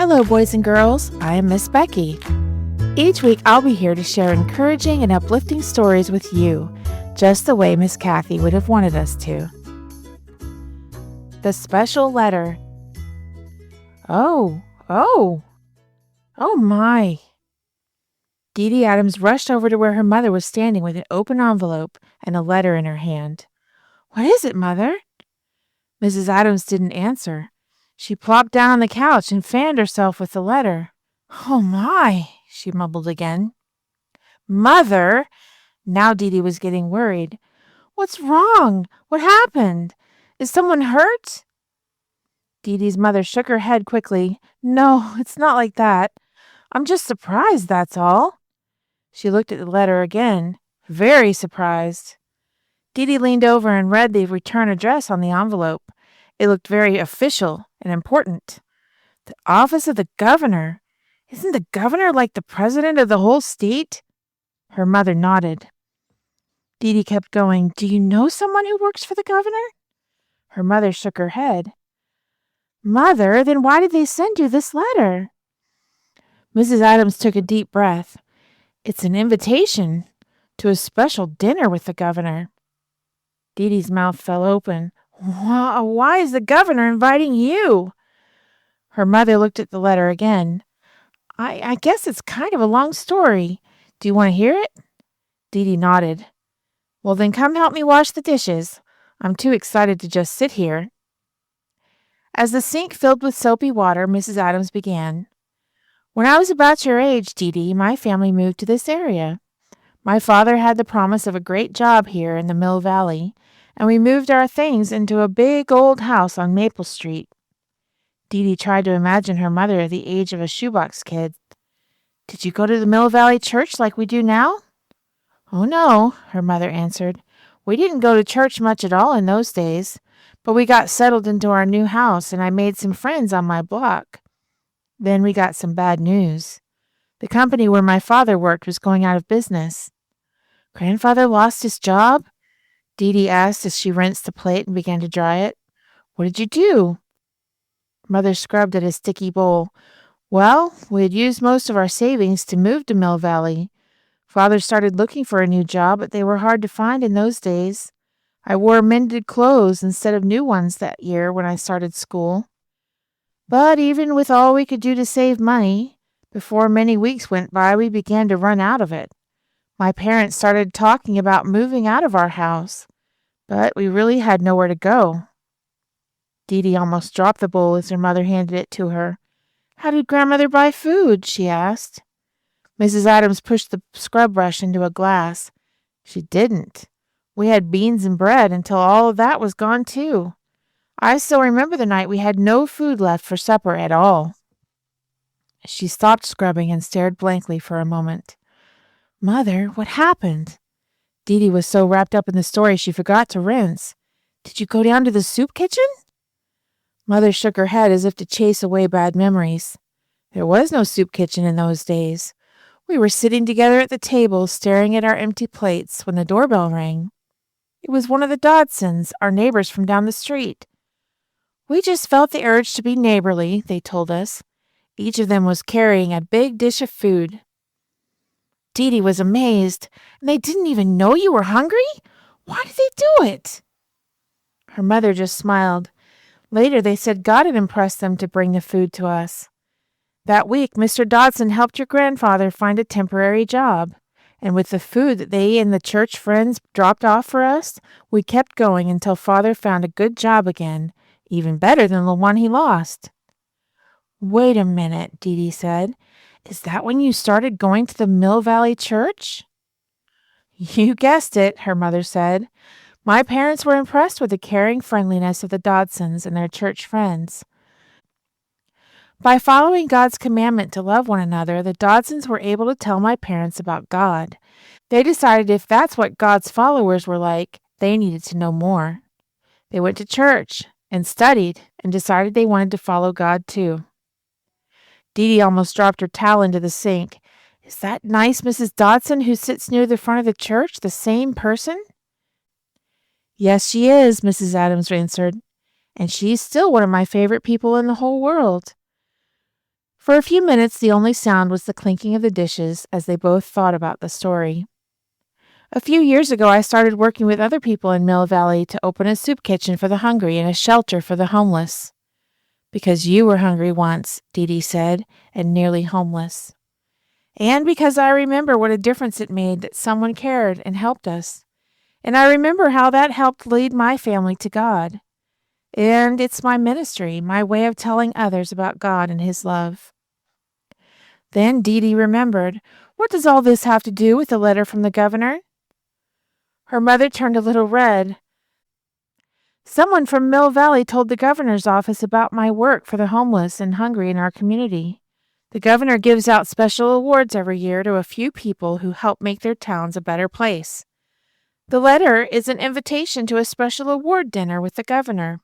Hello, boys and girls. I am Miss Becky. Each week, I'll be here to share encouraging and uplifting stories with you, just the way Miss Kathy would have wanted us to. The Special Letter. Oh my. DeeDee Adams rushed over to where her mother was standing with an open envelope and a letter in her hand. What is it, Mother? Mrs. Adams didn't answer. She plopped down on the couch and fanned herself with the letter. Oh my, she mumbled again. Mother! Now DeeDee was getting worried. What's wrong? What happened? Is someone hurt? DeeDee's mother shook her head quickly. No, it's not like that. I'm just surprised, that's all. She looked at the letter again, very surprised. DeeDee leaned over and read the return address on the envelope. It looked very official and important. The office of the governor. Isn't the governor like the president of the whole state? Her mother nodded. DeeDee kept going. Do you know someone who works for the governor? Her mother shook her head. Mother, then why did they send you this letter? Mrs. Adams took a deep breath. It's an invitation to a special dinner with the governor. DeeDee's mouth fell open. Why is the governor inviting you? Her mother looked at the letter again. I guess it's kind of a long story. Do you want to hear it? DeeDee nodded. Well, then come help me wash the dishes. I'm too excited to just sit here. As the sink filled with soapy water, Mrs. Adams began. When I was about your age, DeeDee, my family moved to this area. My father had the promise of a great job here in the Mill Valley, and we moved our things into a big old house on Maple Street. DeeDee tried to imagine her mother at the age of a shoebox kid. Did you go to the Mill Valley Church like we do now? Oh, no, her mother answered. We didn't go to church much at all in those days, but we got settled into our new house, and I made some friends on my block. Then we got some bad news. The company where my father worked was going out of business. Grandfather lost his job? DeeDee asked as she rinsed the plate and began to dry it. What did you do? Mother scrubbed at a sticky bowl. Well, we had used most of our savings to move to Mill Valley. Father started looking for a new job, but they were hard to find in those days. I wore mended clothes instead of new ones that year when I started school. But even with all we could do to save money, before many weeks went by, we began to run out of it. My parents started talking about moving out of our house, but we really had nowhere to go. DeeDee almost dropped the bowl as her mother handed it to her. How did Grandmother buy food? She asked. Mrs. Adams pushed the scrub brush into a glass. She didn't. We had beans and bread until all of that was gone too. I still remember the night we had no food left for supper at all. She stopped scrubbing and stared blankly for a moment. Mother, what happened? DeeDee was so wrapped up in the story she forgot to rinse. Did you go down to the soup kitchen? Mother shook her head as if to chase away bad memories. There was no soup kitchen in those days. We were sitting together at the table, staring at our empty plates, when the doorbell rang. It was one of the Dodsons, our neighbors from down the street. We just felt the urge to be neighborly, they told us. Each of them was carrying a big dish of food. DeeDee was amazed. And they didn't even know you were hungry? Why did they do it? Her mother just smiled. Later, they said God had impressed them to bring the food to us. That week, Mr. Dodson helped your grandfather find a temporary job. And with the food that they and the church friends dropped off for us, we kept going until Father found a good job again, even better than the one he lost. Wait a minute, DeeDee said. Is that when you started going to the Mill Valley Church? You guessed it, her mother said. My parents were impressed with the caring friendliness of the Dodsons and their church friends. By following God's commandment to love one another, the Dodsons were able to tell my parents about God. They decided if that's what God's followers were like, they needed to know more. They went to church and studied and decided they wanted to follow God too. DeeDee almost dropped her towel into the sink. Is that nice Mrs. Dodson who sits near the front of the church the same person? Yes, she is, Mrs. Adams answered, and she's still one of my favorite people in the whole world. For a few minutes, the only sound was the clinking of the dishes as they both thought about the story. A few years ago, I started working with other people in Mill Valley to open a soup kitchen for the hungry and a shelter for the homeless. Because you were hungry once, DeeDee said, and nearly homeless. And because I remember what a difference it made that someone cared and helped us. And I remember how that helped lead my family to God. And it's my ministry, my way of telling others about God and His love. Then DeeDee remembered, what does all this have to do with the letter from the governor? Her mother turned a little red. Someone from Mill Valley told the governor's office about my work for the homeless and hungry in our community. The governor gives out special awards every year to a few people who help make their towns a better place. The letter is an invitation to a special award dinner with the governor.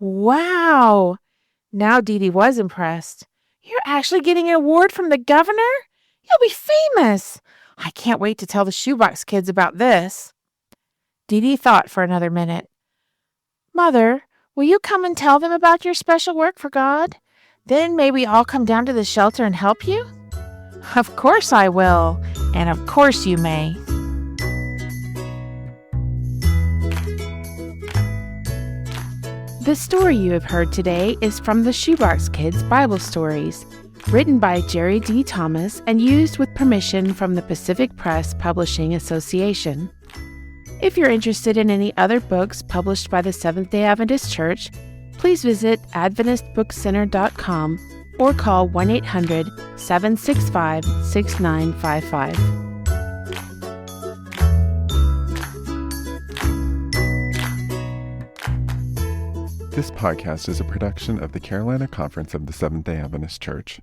Wow! Now DeeDee was impressed. You're actually getting an award from the governor? You'll be famous! I can't wait to tell the shoebox kids about this. DeeDee thought for another minute. Mother, will you come and tell them about your special work for God? Then maybe I'll come down to the shelter and help you? Of course I will, and of course you may. The story you have heard today is from the Shoebox Kids Bible Stories, written by Jerry D. Thomas and used with permission from the Pacific Press Publishing Association. If you're interested in any other books published by the Seventh-day Adventist Church, please visit AdventistBookCenter.com or call 1-800-765-6955. This podcast is a production of the Carolina Conference of the Seventh-day Adventist Church.